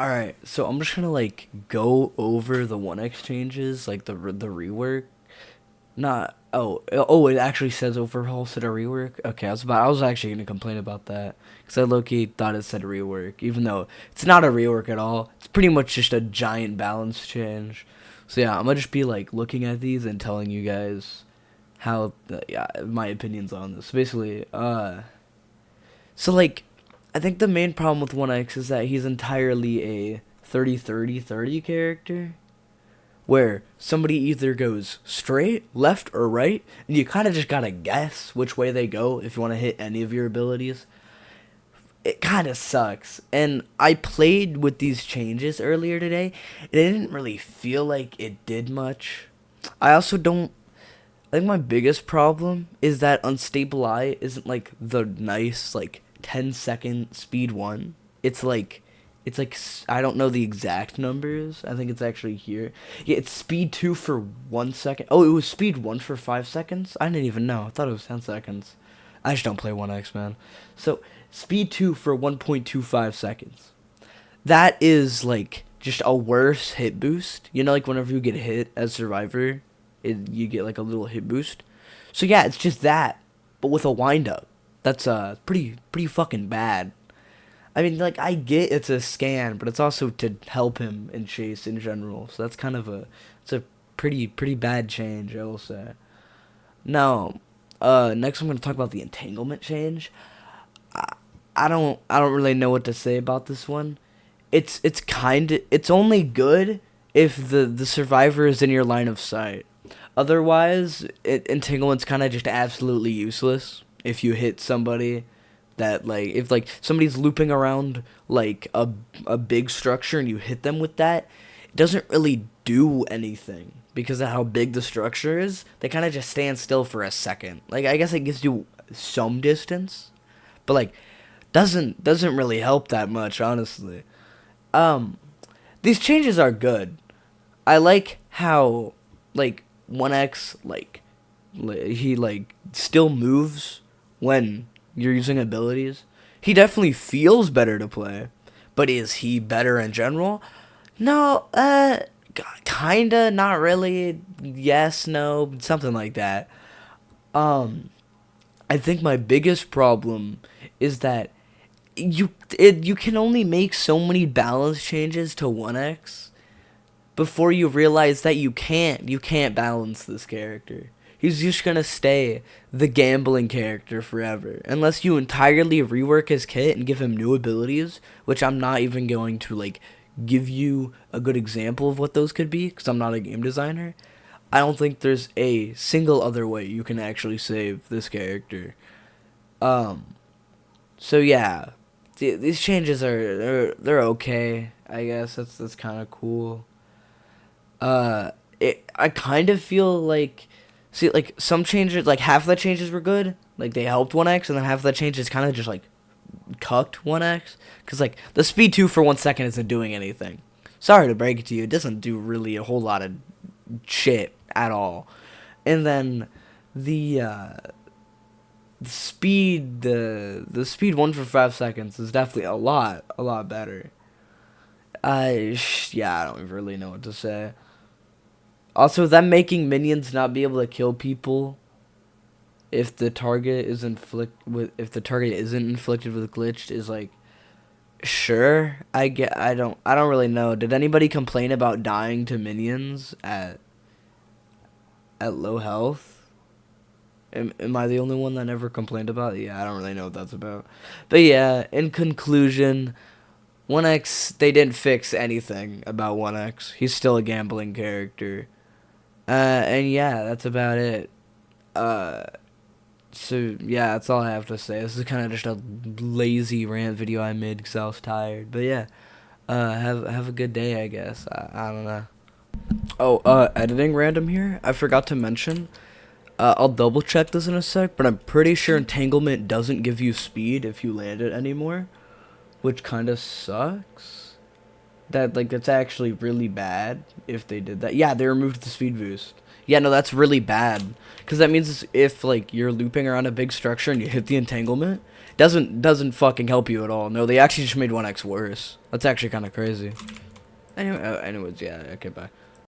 Alright, so I'm just gonna like go over the 1x changes, like the rework. Not it actually says overhaul instead of rework. Okay, I was actually gonna complain about that because I low-key thought it said rework, even though it's not a rework at all. It's pretty much just a giant balance change. So yeah, I'm gonna just be like looking at these and telling you guys how yeah, my opinions on this. Basically, so like I think the main problem with 1x is that he's entirely a 30-30-30 character where somebody either goes straight, left, or right, and you kind of just gotta guess which way they go if you want to hit any of your abilities. It kind of sucks. And I played with these changes earlier today, and it didn't really feel like it did much. I also don't. I think my biggest problem is that unstable eye isn't like the nice like 10-second speed one. It's like I don't know the exact numbers. I think it's actually here. Yeah, it's speed 2 for 1 second. Oh, it was speed 1 for 5 seconds? I didn't even know. I thought it was 10 seconds. I just don't play 1x, man. So, speed 2 for 1.25 seconds. That is like just a worse hit boost. You know, like whenever you get hit as survivor, you get like a little hit boost. So yeah, it's just that, but with a wind up. That's pretty fucking bad. I mean, like, I get it's a scan, but it's also to help him in chase in general. So that's kind of it's a pretty bad change, I will say. Now, next I'm going to talk about the entanglement change. I, I don't really know what to say about this one. It's only good if the survivor is in your line of sight. Otherwise, entanglement's kind of just absolutely useless if you hit somebody that like if like somebody's looping around like a big structure and you hit them with that, it doesn't really do anything because of how big the structure is. They kind of just stand still for a second. Like I guess it gives you some distance, but like doesn't really help that much, honestly. Um these changes are good. I like how like 1x he like still moves when you're using abilities. He definitely feels better to play, but is he better in general? No, kinda, not really. Yes, no, something like that. Um, I think my biggest problem is that you can only make so many balance changes to 1x before you realize that you can't balance this character. He's just gonna stay the gambling character forever. Unless you entirely rework his kit and give him new abilities, which I'm not even going to like give you a good example of what those could be because I'm not a game designer. I don't think there's a single other way you can actually save this character. Um so yeah, these changes are they're okay. I guess that's kind of cool. I kind of feel like, see, like some changes, like half of the changes were good, like they helped 1x, and then half of the changes kind of just like cucked 1x, because like the speed 2 for 1 second isn't doing anything. Sorry to break it to you, it doesn't do really a whole lot of shit at all. And then the the speed 1 for 5 seconds is definitely a lot better. Yeah, I don't really know what to say. Also, them making minions not be able to kill people if the target is if the target isn't inflicted with glitched is like, sure. I don't really know. Did anybody complain about dying to minions at low health? Am I the only one that never complained about it? Yeah, I don't really know what that's about. But yeah, in conclusion, 1x, they didn't fix anything about 1x. He's still a gambling character. And yeah, that's about it. Uh, so yeah, that's all I have to say. This is kind of just a lazy rant video I made because I was tired. But yeah, have a good day, I guess. I don't know. Oh, editing random here. I forgot to mention. I'll double check this in a sec, but I'm pretty sure entanglement doesn't give you speed if you land it anymore, which kind of sucks. That like that's actually really bad if they did that. Yeah, they removed the speed boost. Yeah, no, that's really bad because that means if like you're looping around a big structure and you hit the entanglement, doesn't fucking help you at all. No, they actually just made 1x worse. That's actually kind of crazy. Anyway, anyways, yeah, okay, bye.